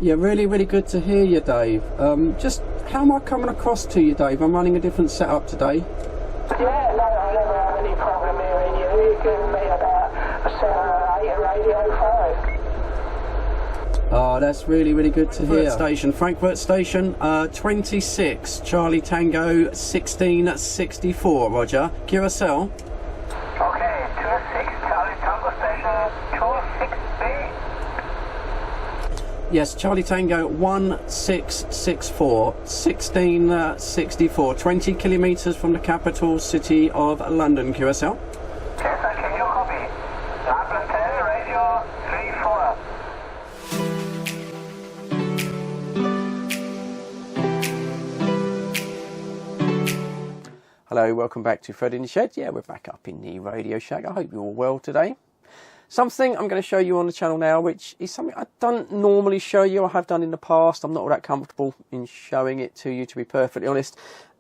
Yeah, really, really good to hear you, Dave. Just how am I coming across to you, Dave? I'm running a different setup today. Yeah, no, I never have any problem hearing you. You're giving me about a 7 or 8 at Radio 5. Oh, that's really, really good to hear. Frankfurt Station, 26, Charlie Tango 1664, Roger. QSL. Okay, 26, Charlie Tango Station 26B. Yes, Charlie Tango 1664, 1664, 20 kilometres from the capital city of London, QSL. Yes, I can you copy. Amplifier Radio 34. Hello, welcome back to Fred in the Shed. Yeah, we're back up in the Radio Shack. I hope you're all well today. Something I'm going to show you on the channel now, which is something I don't normally show you. I have done in the past. I'm not all that comfortable in showing it to you, to be perfectly honest.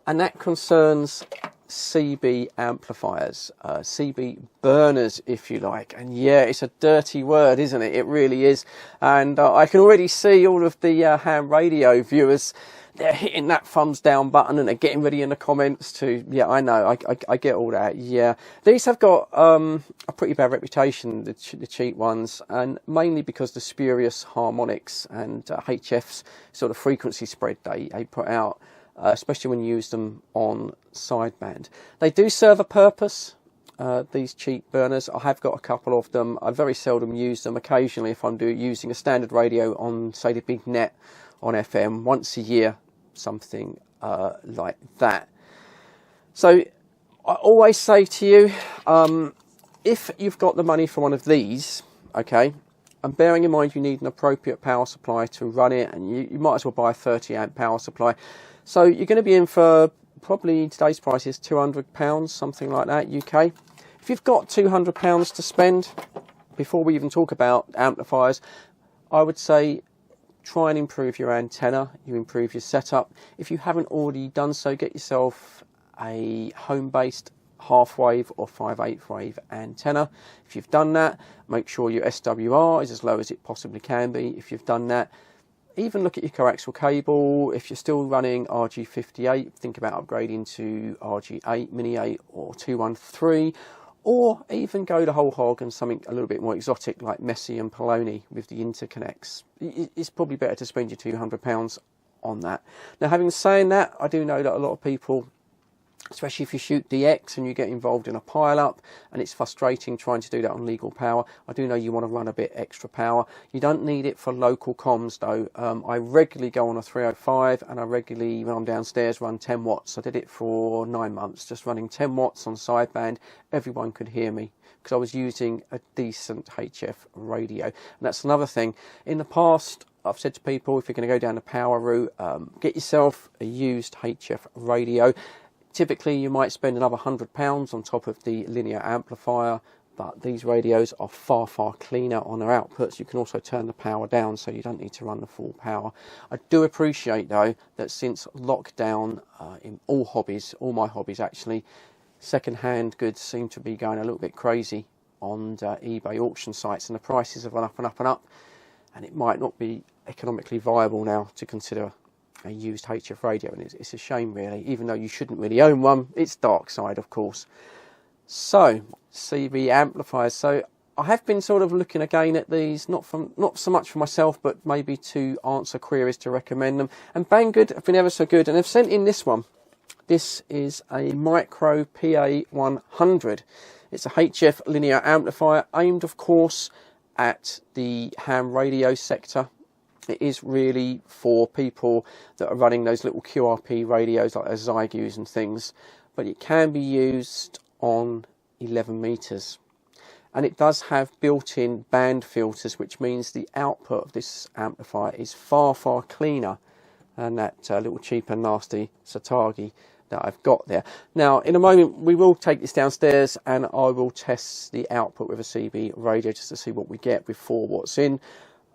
And that concerns CB amplifiers, CB burners, if you like. And yeah, it's a dirty word, isn't it? It really is. And I can already see all of the ham radio viewers. They're hitting that thumbs down button and they're getting ready in the comments to, yeah, I know, I get all that, yeah. These have got a pretty bad reputation, the cheap ones, and mainly because the spurious harmonics and HF's sort of frequency spread they put out, especially when you use them on sideband. They do serve a purpose, these cheap burners. I have got a couple of them. I very seldom use them. Occasionally, if I'm using a standard radio on, say, the big net on FM, once a year, something like that. So I always say to you, if you've got the money for one of these, okay, and bearing in mind you need an appropriate power supply to run it, and you might as well buy a 30 amp power supply. So you're going to be in for probably, today's price is £200, something like that, UK. If you've got £200 to spend, before we even talk about amplifiers, I would say try and improve your antenna, you improve your setup. If you haven't already done so, get yourself a home-based half-wave or 5/8 wave antenna. If you've done that, make sure your SWR is as low as it possibly can be. If you've done that, even look at your coaxial cable. If you're still running RG58, think about upgrading to RG8, Mini 8 or 213, or even go the whole hog and something a little bit more exotic like Messi and Poloni with the interconnects. It's probably better to spend your £200 on that. Now, having said that, I do know that a lot of people, especially if you shoot DX and you get involved in a pile-up and it's frustrating trying to do that on legal power, I do know you want to run a bit extra power. You don't need it for local comms though. I regularly go on a 305 and I regularly, when I'm downstairs, run 10 watts. I did it for 9 months, just running 10 watts on sideband. Everyone could hear me because I was using a decent HF radio. And that's another thing. In the past, I've said to people, if you're going to go down the power route, get yourself a used HF radio. Typically, you might spend another £100 on top of the linear amplifier, but these radios are far, far cleaner on their outputs. You can also turn the power down, so you don't need to run the full power. I do appreciate, though, that since lockdown, in all hobbies, all my hobbies actually, second-hand goods seem to be going a little bit crazy on eBay auction sites, and the prices have gone up and up and up, and it might not be economically viable now to consider a used HF radio, and it's a shame really, even though you shouldn't really own one. It's dark side, of course. So CB amplifiers, so I have been sort of looking again at these, not so much for myself, but maybe to answer queries to recommend them, and Banggood have been ever so good, and they've sent in this one. This is a Micro PA100. It's a HF linear amplifier aimed, of course, at the ham radio sector. It is really for people that are running those little QRP radios like those Zygus and things, but it can be used on 11 meters. And it does have built-in band filters, which means the output of this amplifier is far, far cleaner than that little cheap and nasty Satagi that I've got there. Now, in a moment, we will take this downstairs and I will test the output with a CB radio just to see what we get before what's in.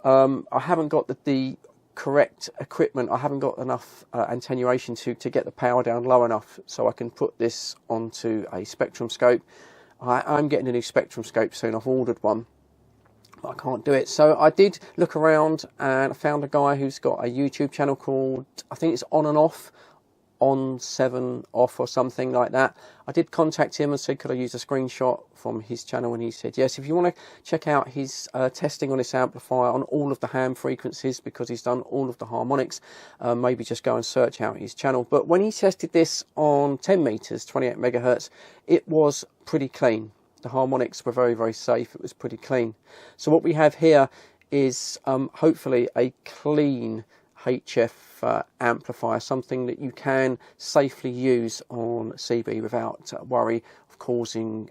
I haven't got the correct equipment. I haven't got enough attenuation to get the power down low enough so I can put this onto a spectrum scope. I'm getting a new spectrum scope soon. I've ordered one. I can't do it. So I did look around and I found a guy who's got a YouTube channel called, I think it's On and Off, On 7 Off or something like that. I did contact him and said, could I use a screenshot from his channel? And he said, yes. If you want to check out his testing on this amplifier on all of the ham frequencies, because he's done all of the harmonics, maybe just go and search out his channel. But when he tested this on 10 meters, 28 megahertz, it was pretty clean. The harmonics were very, very safe. It was pretty clean. So what we have here is hopefully a clean HF amplifier, something that you can safely use on CB without worry of causing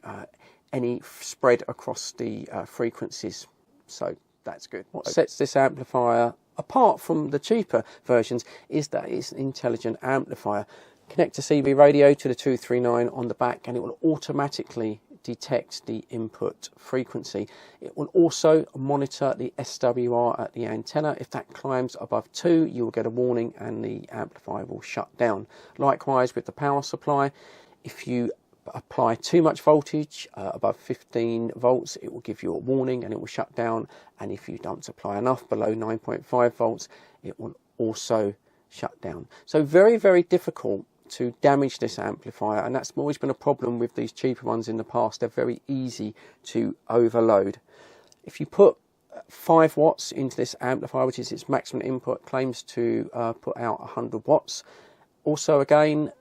any spread across the frequencies. So that's good. What sets this amplifier apart from the cheaper versions is that it's an intelligent amplifier. Connect a CB radio to the 239 on the back and it will automatically detect the input frequency. It will also monitor the SWR at the antenna. If that climbs above 2, you will get a warning and the amplifier will shut down. Likewise with the power supply, if you apply too much voltage, above 15 volts, it will give you a warning and it will shut down. And if you don't apply enough, below 9.5 volts, it will also shut down. So very, very difficult to damage this amplifier, and that's always been a problem with these cheaper ones in the past. They're very easy to overload. If you put 5 watts into this amplifier, which is its maximum input, claims to put out 100 watts. Also again,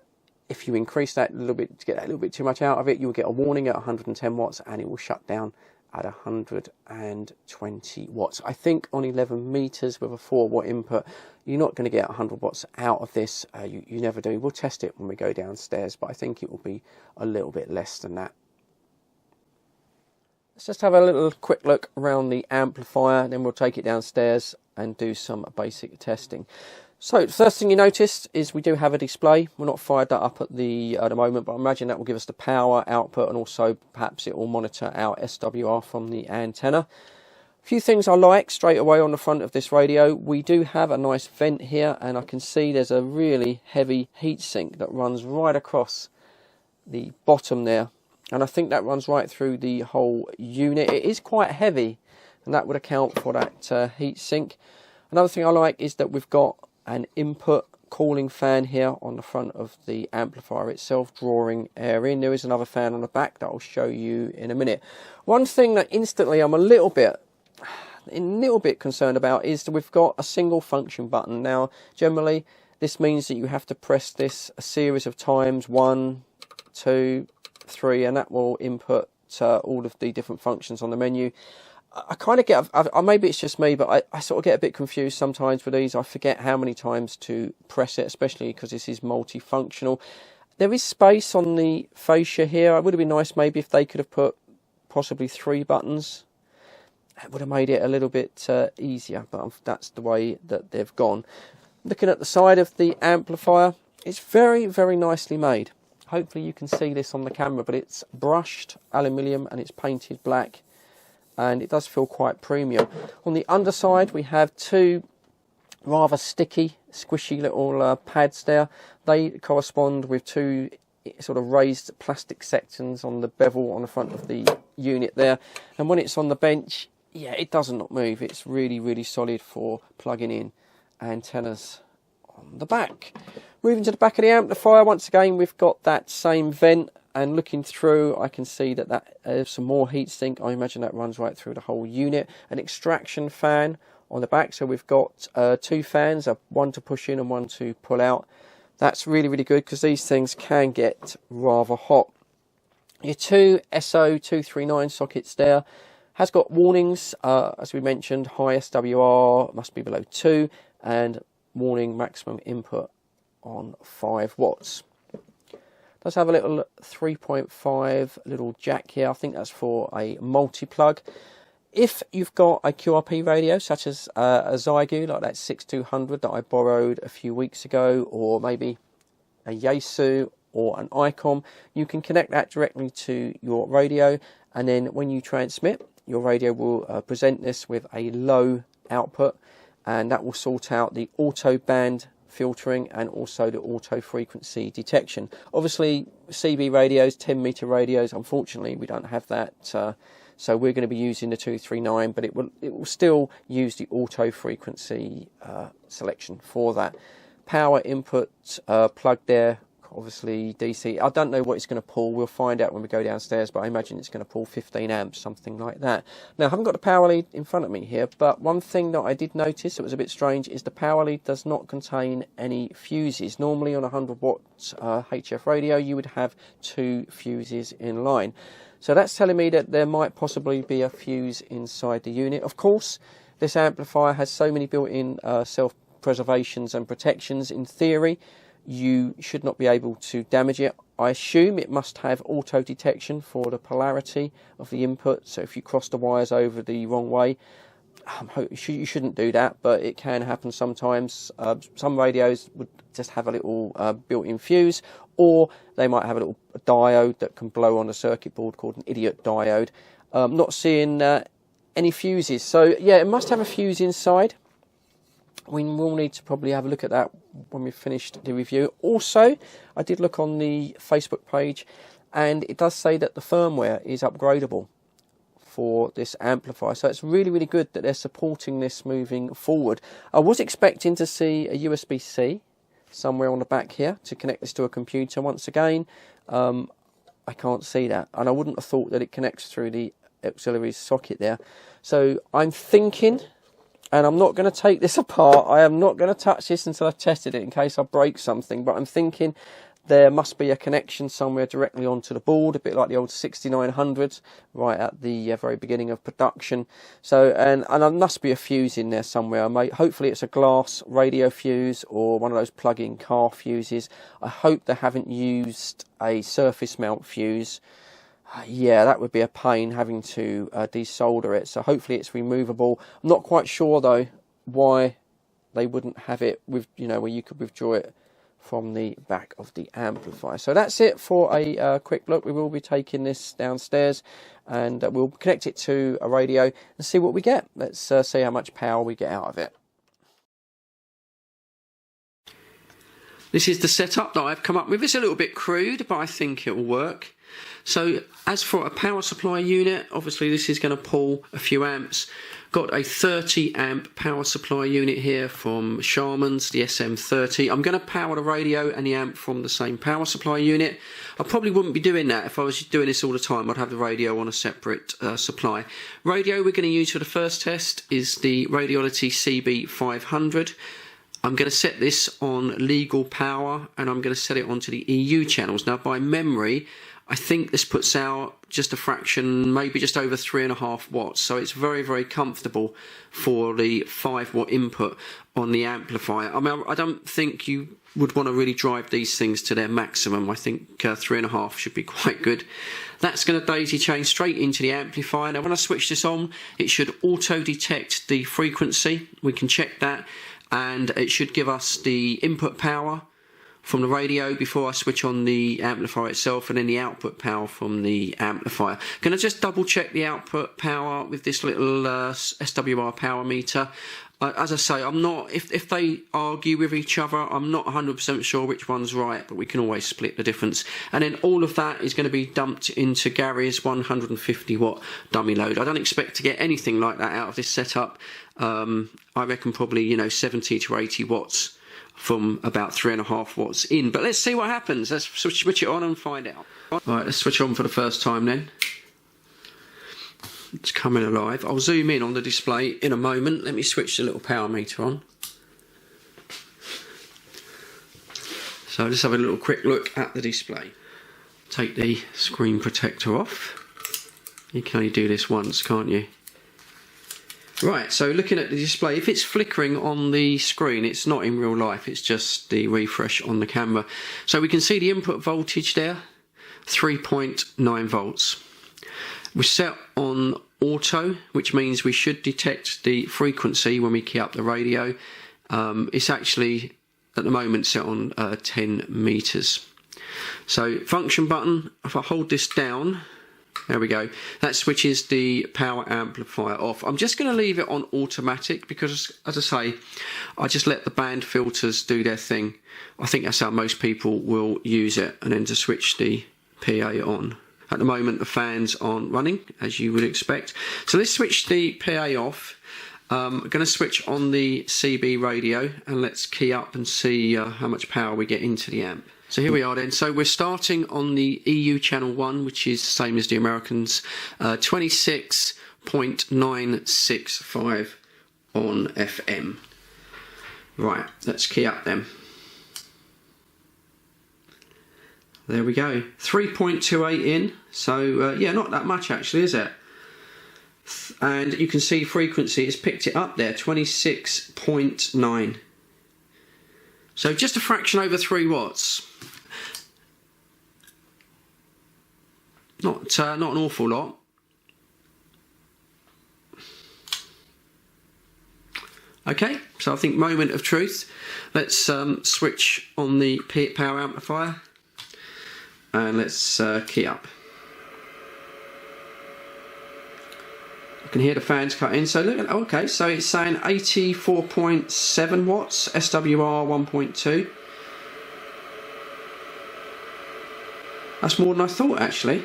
if you increase that a little bit to get a little bit too much out of it, you'll get a warning at 110 watts and it will shut down at 120 watts. I think on 11 meters with a 4 watt input, you're not going to get 100 watts out of this. You never do. We'll test it when we go downstairs, but I think it will be a little bit less than that. Let's just have a little quick look around the amplifier, then we'll take it downstairs and do some basic testing. So the first thing you noticed is we do have a display. We're not fired that up at the moment, but I imagine that will give us the power output, and also perhaps it will monitor our SWR from the antenna. A few things I like straight away on the front of this radio. We do have a nice vent here, and I can see there's a really heavy heatsink that runs right across the bottom there, and I think that runs right through the whole unit. It is quite heavy, and that would account for that heatsink. Another thing I like is that we've got an input cooling fan here on the front of the amplifier itself, drawing air in. There is another fan on the back that I'll show you in a minute. One thing that instantly I'm a little bit concerned about is that we've got a single function button. Now generally this means that you have to press this a series of times, 1, 2, 3, and that will input all of the different functions on the menu. I kind of get, maybe it's just me, but I sort of get a bit confused sometimes with these. I forget how many times to press it, especially because this is multifunctional. There is space on the fascia here. It would have been nice maybe if they could have put possibly 3 buttons. It would have made it a little bit easier, but that's the way that they've gone. Looking at the side of the amplifier, it's very, very nicely made. Hopefully you can see this on the camera, but it's brushed aluminium and it's painted black. And it does feel quite premium. On the underside we have 2 rather sticky, squishy little pads there. They correspond with 2 sort of raised plastic sections on the bevel on the front of the unit there. And when it's on the bench, yeah, it does not move. It's really, really solid for plugging in antennas on the back. Moving to the back of the amplifier, once again we've got that same vent. And looking through, I can see that there's some more heatsink. I imagine that runs right through the whole unit. An extraction fan on the back. So we've got 2 fans, one to push in and one to pull out. That's really, really good because these things can get rather hot. Your 2 SO239 sockets there. Has got warnings, as we mentioned, high SWR, must be below 2. And warning maximum input on 5 watts. Does have a little 3.5 little jack here. I think that's for a multi-plug. If you've got a QRP radio, such as a Zygu, like that 6200 that I borrowed a few weeks ago, or maybe a Yaesu or an ICOM, you can connect that directly to your radio, and then when you transmit, your radio will present this with a low output, and that will sort out the auto band filtering and also the auto frequency detection. Obviously CB radios, 10 meter radios, unfortunately we don't have that So we're going to be using the 239, but it will still use the auto frequency selection for that. Power input plug there, obviously DC. I don't know what it's going to pull. We'll find out when we go downstairs, but I imagine it's going to pull 15 amps, something like that. Now, I haven't got the power lead in front of me here, but one thing that I did notice that was a bit strange is the power lead does not contain any fuses. Normally on a 100 watt HF radio, you would have 2 fuses in line. So that's telling me that there might possibly be a fuse inside the unit. Of course, this amplifier has so many built-in self-preservations and protections. In theory, you should not be able to damage it. I assume it must have auto detection for the polarity of the input, so if you cross the wires over the wrong way, you shouldn't do that, but it can happen sometimes. Some radios would just have a little built-in fuse, or they might have a little diode that can blow on the circuit board called an idiot diode. Not seeing any fuses, so yeah, it must have a fuse inside. We will need to probably have a look at that when we've finished the review. Also, I did look on the Facebook page, and it does say that the firmware is upgradable for this amplifier. So it's really, really good that they're supporting this moving forward. I was expecting to see a USB-C somewhere on the back here to connect this to a computer. Once again, I can't see that, and I wouldn't have thought that it connects through the auxiliary socket there. So I'm thinking, and I'm not going to take this apart, I am not going to touch this until I've tested it in case I break something, but I'm thinking there must be a connection somewhere directly onto the board, a bit like the old 6900s, right at the very beginning of production. So, and there must be a fuse in there somewhere. Hopefully it's a glass radio fuse or one of those plug-in car fuses. I hope they haven't used a surface mount fuse. Yeah, that would be a pain having to desolder it. So hopefully it's removable. I'm not quite sure though why they wouldn't have it with, you know, where you could withdraw it from the back of the amplifier. So that's it for a quick look. We will be taking this downstairs and we'll connect it to a radio and see what we get. Let's see how much power we get out of it. This is the setup that I've come up with. It's a little bit crude, but I think it will work. So as for a power supply unit, obviously this is going to pull a few amps. Got a 30 amp power supply unit here from Charman's, the SM30. I'm going to power the radio and the amp from the same power supply unit. I probably wouldn't be doing that if I was doing this all the time. I'd have the radio on a separate supply. Radio we're going to use for the first test is the Radiolity CB500. I'm going to set this on legal power and I'm going to set it onto the EU channels. Now by memory, I think this puts out just a fraction, maybe just over 3.5 watts. So it's very, very comfortable for the 5 watt input on the amplifier. I mean, I don't think you would want to really drive these things to their maximum. I think 3.5 should be quite good. That's going to daisy chain straight into the amplifier. Now when I switch this on, it should auto detect the frequency. We can check that. And it should give us the input power from the radio before I switch on the amplifier itself, and then the output power from the amplifier. Can I just double check the output power with this little SWR power meter? As I say, I'm not, if they argue with each other, I'm not 100% sure which one's right, but we can always split the difference. And then all of that is going to be dumped into Gary's 150 watt dummy load. I don't expect to get anything like that out of this setup. I reckon probably, you know, 70 to 80 watts from about 3.5 watts in. But let's see what happens. Let's switch it on and find out. Right, let's switch on for the first time then. It's coming alive. I'll zoom in on the display in a moment. Let me switch the little power meter on. So let's have a little quick look at the display. Take the screen protector off. You can only do this once, can't you? Right, so looking at the display, if it's flickering on the screen, it's not in real life, it's just the refresh on the camera. So we can see the input voltage there, 3.9 volts. We're set on auto, which means we should detect the frequency when we key up the radio. It's actually, at the moment, set on 10 meters. So function button, if I hold this down, there we go. That switches the power amplifier off. I'm just going to leave it on automatic because, as I say, I just let the band filters do their thing. I think that's how most people will use it. And then to switch the PA on. At the moment the fans aren't running, as you would expect. So let's switch the PA off. I'm going to switch on the CB radio and let's key up and see how much power we get into the amp. So here we are then. So we're starting on the EU channel 1, which is the same as the Americans, 26.965 on FM. Right, let's key up then. There we go, 3.28 in, so yeah, not that much actually, is it? And you can see frequency has picked it up there, 26.9. So just a fraction over 3 watts. Not an awful lot. Okay, so I think moment of truth. Let's switch on the power amplifier and let's key up. I can hear the fans cut in. So look at, okay, so it's saying 84.7 watts, SWR 1.2. That's more than I thought actually.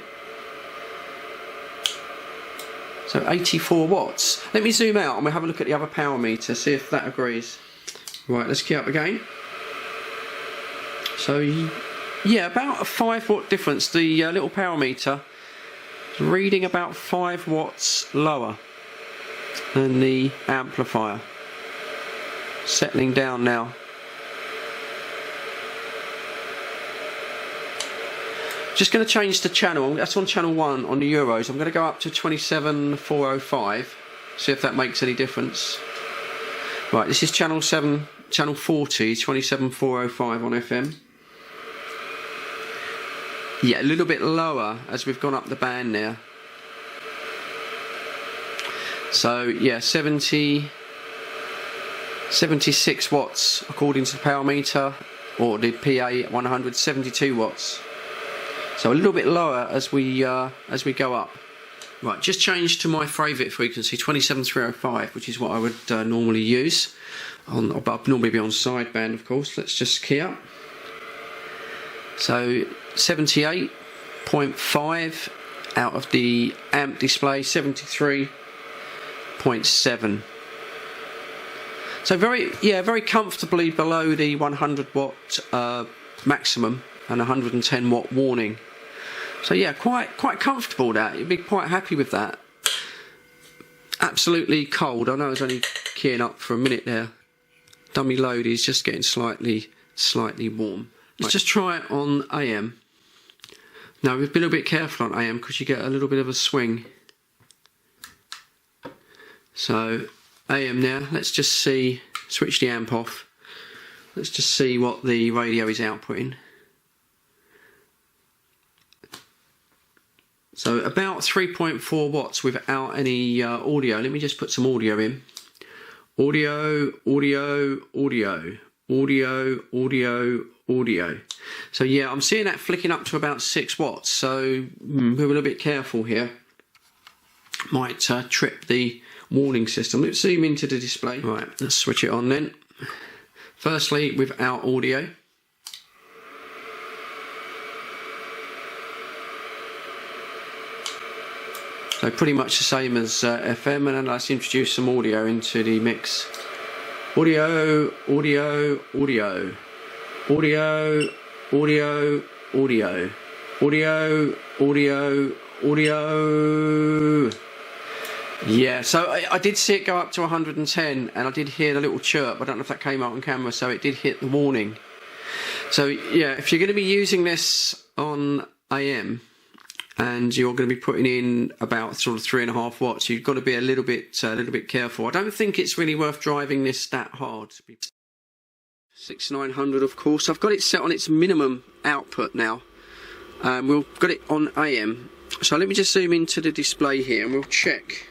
So 84 watts. Let me zoom out and we'll have a look at the other power meter, see if that agrees. Right, let's key up again. So yeah, about a 5 watt difference. The little power meter is reading about 5 watts lower than the amplifier. Settling down now. Just going to change the channel. That's on channel 1 on the Euros. I'm going to go up to 27.405. See if that makes any difference. Right, this is channel 7, channel 40, 27.405 on FM. Yeah, a little bit lower as we've gone up the band now. So yeah, 76 watts according to the power meter, or the PA 172 watts. So a little bit lower as we go up. Right, just changed to my favourite frequency, 27.305, which is what I would normally use. But I'd normally be on sideband, of course. Let's just key up. So 78.5 out of the amp display, 73.7. So very comfortably below the 100 watt maximum and 110 watt warning. So yeah, quite comfortable that. You'd be quite happy with that. Absolutely cold. I know I was only keying up for a minute there. Dummy load is just getting slightly warm. Let's just try it on AM. Now we've been a bit careful on AM because you get a little bit of a swing. So AM now, let's just see, switch the amp off. Let's just see what the radio is outputting. So about 3.4 watts without any audio. Let me just put some audio in. Audio, audio, audio, audio, audio, audio. So yeah, I'm seeing that flicking up to about 6 watts. So we're a little bit careful here. Might trip the warning system. Let's zoom into the display. Right, let's switch it on then. Firstly, without audio. So pretty much the same as FM, and then let's introduce some audio into the mix. Audio, audio, audio, audio, audio, audio, audio, audio, audio. Yeah, so I did see it go up to 110, and I did hear the little chirp. I don't know if that came out on camera, so it did hit the warning. So yeah, if you're going to be using this on AM, and you're going to be putting in about sort of 3.5 watts, you've got to be a little bit careful. I don't think it's really worth driving this that hard. 6900, of course. I've got it set on its minimum output now. We've got it on AM. So let me just zoom into the display here and we'll check.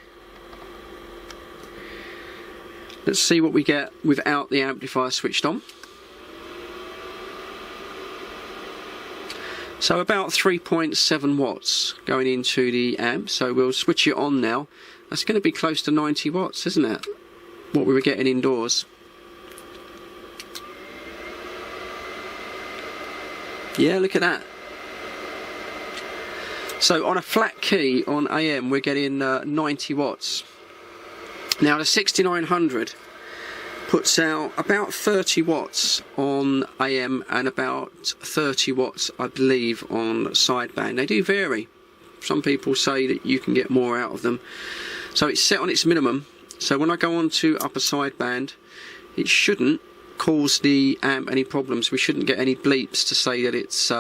Let's see what we get without the amplifier switched on. So about 3.7 watts going into the amp, so we'll switch it on now. That's going to be close to 90 watts, isn't it? What we were getting indoors. Yeah, look at that. So on a flat key on AM we're getting 90 watts. Now the 6900 puts out about 30 watts on AM and about 30 watts I believe on sideband. They do vary. Some people say that you can get more out of them. So it's set on its minimum, so when I go on to upper sideband it shouldn't cause the amp any problems. We shouldn't get any bleeps to say that it's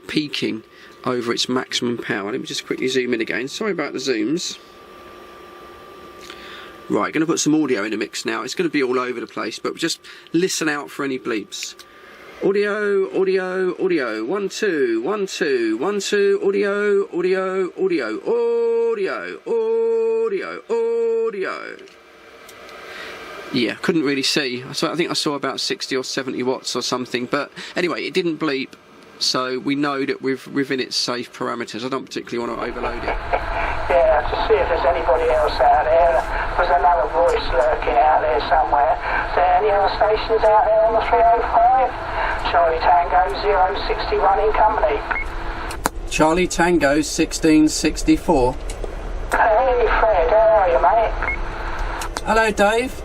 peaking over its maximum power. Let me just quickly zoom in again. Sorry about the zooms. Right, going to put some audio in the mix now. It's going to be all over the place, but just listen out for any bleeps. Audio, audio, audio. 1 2 1 2 1 2. Audio, audio, audio, audio, audio, audio. Yeah, couldn't really see. I think I saw about 60 or 70 watts or something, but anyway, it didn't bleep, so we know that we're within its safe parameters. I don't particularly want to overload it. Yeah, to see if there's anybody else out there. There's another voice lurking out there somewhere. Is there any other stations out there on the 305? Charlie Tango 061 in company. Charlie Tango 1664. Hey Fred, how are you, mate? Hello Dave.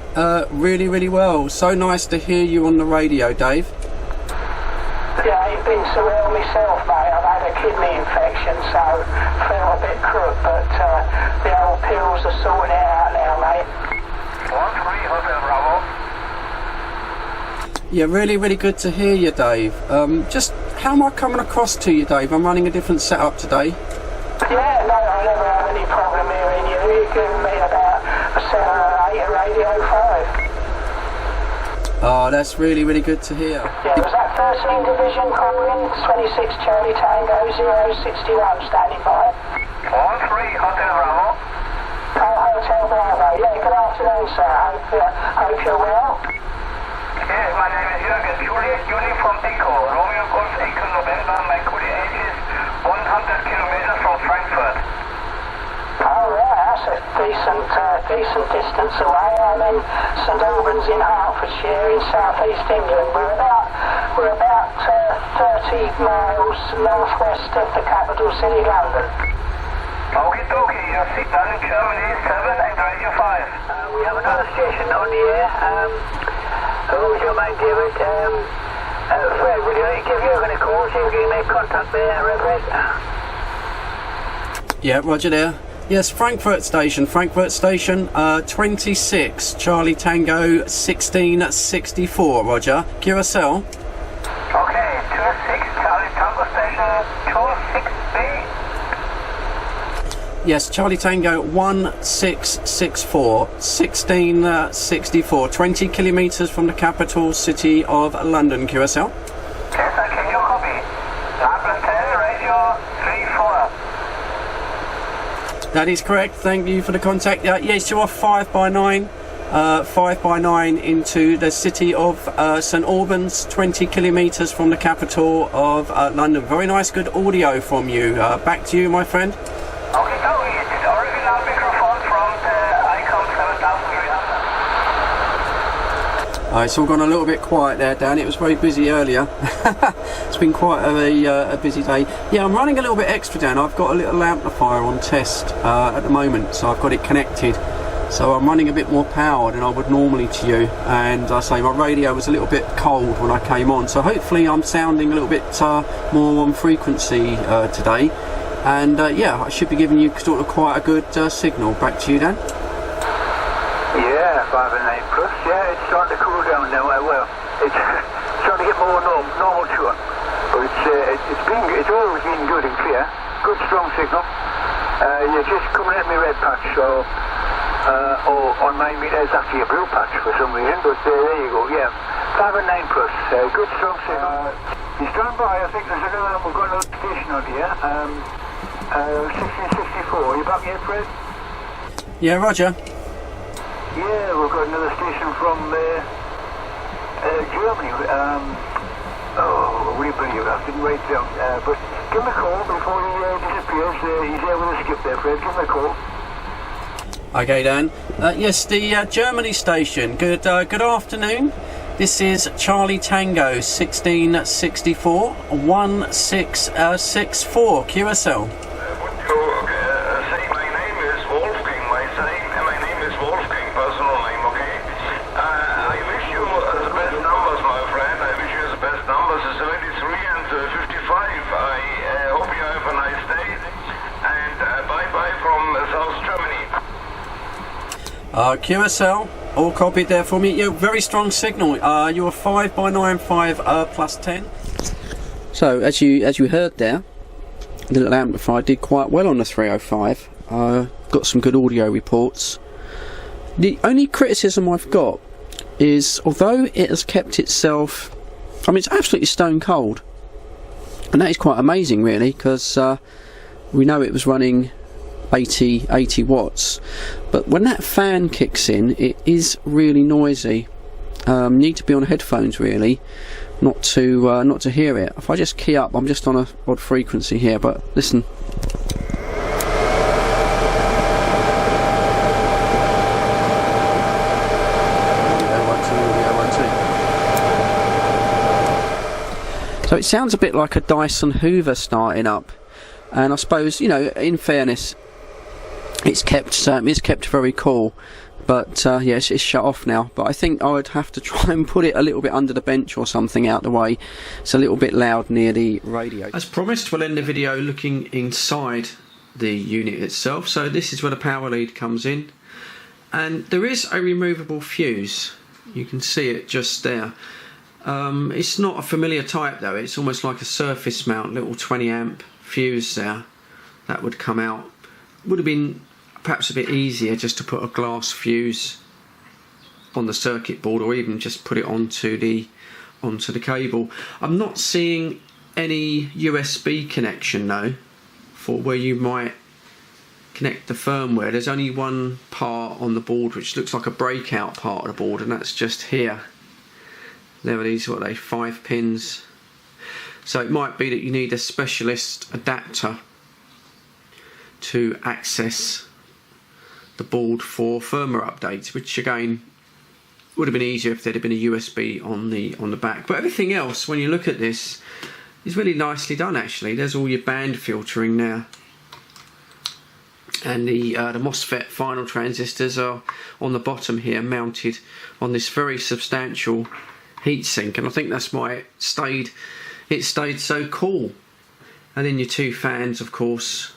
Really well. So nice to hear you on the radio, Dave. Yeah, I ain't been so well myself, mate. I've had a kidney infection, so feel a bit crook, but the old pills are sorting it out now, mate. 13 Hotel Bravo. Yeah, really good to hear you, Dave. Just how am I coming across to you, Dave? I'm running a different setup today. Yeah, no, I never have any problem hearing you. You're giving me about a 7 or 8 at Radio 5. Oh, that's really good to hear. Yeah, was that 13 Division calling? 26 Charlie Tango 061 standing by. 13 Hotel Bravo. Hotel Bravo. Yeah, good afternoon, sir. Hope you're well. Yes, my name is Jürgen. Juliet Uniform Echo. Romeo Golf Echo November. My coordinate is 100 kilometers from Frankfurt. Oh, right, that's a decent distance away. I'm in St Albans in Hertfordshire in southeast England. We're about 30 miles northwest of the capital city, London. Okie dokie, your signal in Germany is 7 and Radio 5. We have another station on the air. Who would you mind, David? Fred, would you give Jürgen a call, see if you can make contact there, Fred? Yeah, roger there. Yes, Frankfurt Station, 26, Charlie Tango 1664, roger. QSL. Okay, 26 Charlie Tango Station 26B. Yes, Charlie Tango 1664, 1664, 20 kilometres from the capital city of London, QSL. Yes, sir, can you copy? Apple 10, Radio 34. That is correct, thank you for the contact. Yes, you are 5 by 9 into the city of St Albans, 20 kilometres from the capital of London. Very nice, good audio from you. Back to you, my friend. Okay, so it's the original microphone from the ICOM 7300. It's all gone a little bit quiet there, Dan. It was very busy earlier. It's been quite a busy day. Yeah, I'm running a little bit extra, Dan. I've got a little amplifier on test at the moment, so I've got it connected. So I'm running a bit more power than I would normally to you. And I say my radio was a little bit cold when I came on. So hopefully I'm sounding a little bit more on frequency today. And yeah, I should be giving you sort of quite a good signal. Back to you, Dan. Yeah, 5 and 8 plus. Yeah, it's starting to cool down now. Well, it's starting to get more normal to it. But it's always been good and clear. Good strong signal. You're just coming at me red patch, so on my meter it's actually a blue patch for some reason. But there you go. Yeah, 5 and 9 plus. Good strong signal. You stand by. I think we've got another station on here. 1664. Are you back yet, Fred? Yeah, roger. Yeah, we've got another station from Germany. We believe I didn't write it down. But give him a call before he disappears. He's there with a skip there, Fred. Give him a call. Okay, Dan. Yes, the Germany station. Good afternoon. This is Charlie Tango 1664 1664 QSL. QSL, all copied there for me. Yeah, very strong signal. You're 5x9.5 plus 10. So as you heard there, the little amplifier did quite well on the 305. Got some good audio reports. The only criticism I've got is, although it has kept itself, I mean, it's absolutely stone cold, and that is quite amazing really, because we know it was running 80 watts, but when that fan kicks in, it is really noisy. Need to be on headphones really, not to hear it. If I just key up, I'm just on a odd frequency here, but listen. So it sounds a bit like a Dyson Hoover starting up, and I suppose, you know, in fairness, it's kept very cool, but yeah, it's shut off now. But I think I would have to try and put it a little bit under the bench or something out the way. It's a little bit loud near the radio. As promised, we'll end the video looking inside the unit itself. So this is where the power lead comes in, and there is a removable fuse. You can see it just there. It's not a familiar type though, it's almost like a surface mount, little 20 amp fuse there that would come out. Would have been perhaps a bit easier just to put a glass fuse on the circuit board, or even just put it onto the cable. I'm not seeing any USB connection though, for where you might connect the firmware. There's only one part on the board which looks like a breakout part of the board, and that's just here. There are these, what are they, 5 pins. So it might be that you need a specialist adapter to access the board for firmware updates, which again would have been easier if there'd have been a USB on the back. But everything else, when you look at this, is really nicely done actually. There's all your band filtering there, and the MOSFET final transistors are on the bottom here, mounted on this very substantial heatsink, and I think that's why it stayed so cool. And then your 2 fans, of course,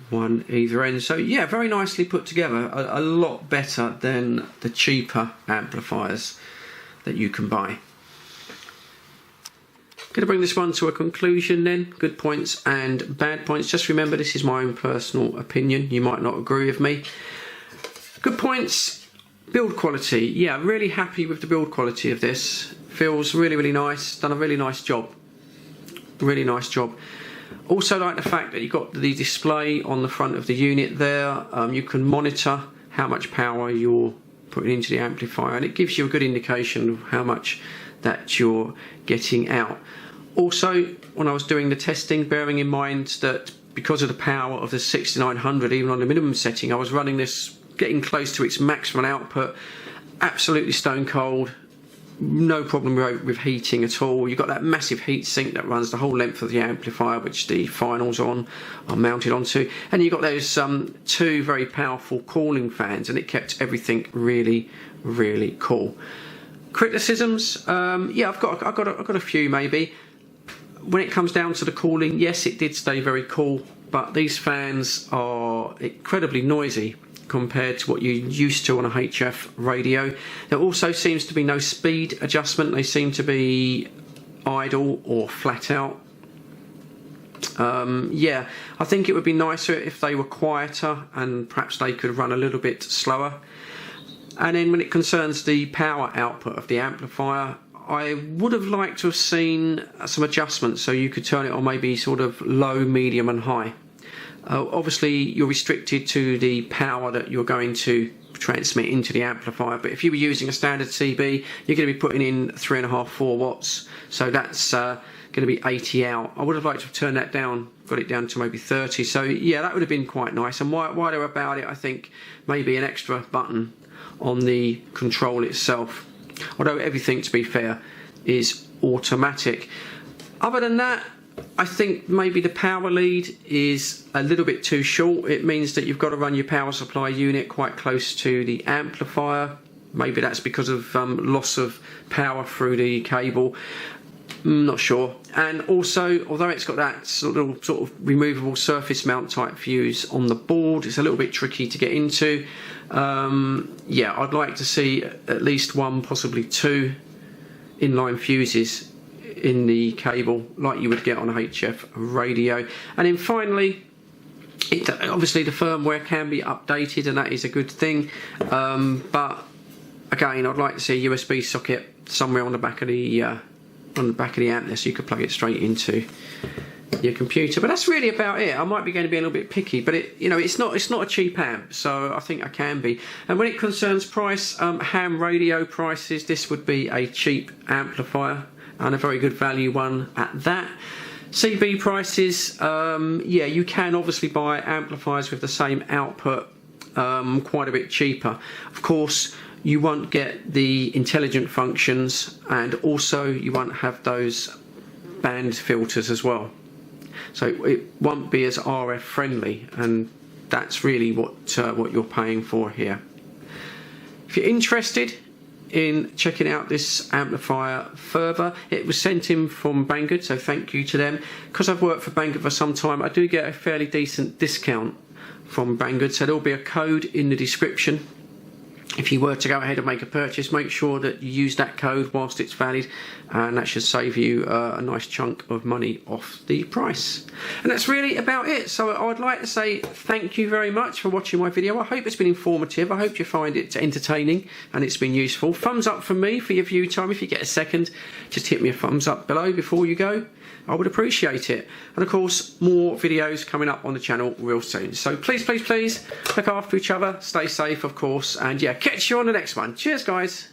one either end. So yeah, very nicely put together, a lot better than the cheaper amplifiers that you can buy. Going to bring this one to a conclusion then. Good points and bad points. Just remember, this is my own personal opinion, you might not agree with me. Good points. Build quality, yeah, really happy with the build quality of this. Feels really nice, done a really nice job. Really nice job. Also like the fact that you've got the display on the front of the unit there. You can monitor how much power you're putting into the amplifier, and it gives you a good indication of how much that you're getting out. Also, when I was doing the testing, bearing in mind that because of the power of the 6900, even on the minimum setting, I was running this getting close to its maximum output, absolutely stone cold, no problem with heating at all. You've got that massive heat sink that runs the whole length of the amplifier, which the finals are mounted onto, and you've got those 2 very powerful cooling fans, and it kept everything really cool. Criticisms, yeah, I've got a few maybe. When it comes down to the cooling, yes, it did stay very cool, but these fans are incredibly noisy compared to what you're used to on a HF radio. There also seems to be no speed adjustment. They seem to be idle or flat out. Yeah, I think it would be nicer if they were quieter and perhaps they could run a little bit slower. And then when it concerns the power output of the amplifier, I would have liked to have seen some adjustments so you could turn it on maybe sort of low, medium and high. Obviously you're restricted to the power that you're going to transmit into the amplifier, but if you were using a standard CB, you're going to be putting in 3.5-4 watts, so that's going to be 80 out. I would have liked to have turned that down, got it down to maybe 30, so yeah, that would have been quite nice. And while they're about it, I think maybe an extra button on the control itself, although everything, to be fair, is automatic. Other than that, I think maybe the power lead is a little bit too short. It means that you've got to run your power supply unit quite close to the amplifier. Maybe that's because of loss of power through the cable. Not sure. And also, although it's got that sort of removable surface mount type fuse on the board, it's a little bit tricky to get into. Yeah, I'd like to see at least one, possibly two inline fuses in the cable like you would get on a HF radio. And then finally, obviously the firmware can be updated, and that is a good thing, but again, I'd like to see a USB socket somewhere on the back of the amp there, so you could plug it straight into your computer. But that's really about it. I might be going to be a little bit picky, but it's not a cheap amp, so I think I can be. And when it concerns price, ham radio prices, this would be a cheap amplifier and a very good value one at that. CB prices, yeah, you can obviously buy amplifiers with the same output quite a bit cheaper. Of course, you won't get the intelligent functions, and also you won't have those band filters as well. So it won't be as RF friendly, and that's really what you're paying for here. If you're interested in checking out this amplifier further, it was sent in from Banggood, so thank you to them. Because I've worked for Banggood for some time, I do get a fairly decent discount from Banggood, so there'll be a code in the description. If you were to go ahead and make a purchase, make sure that you use that code whilst it's valid, and that should save you a nice chunk of money off the price. And that's really about it. So I'd like to say thank you very much for watching my video. I hope it's been informative. I hope you find it entertaining and it's been useful. Thumbs up from me for your view time. If you get a second, just hit me a thumbs up below before you go. I would appreciate it. And of course, more videos coming up on the channel real soon. So please, please, please look after each other, stay safe, of course, and yeah, catch you on the next one. Cheers, guys.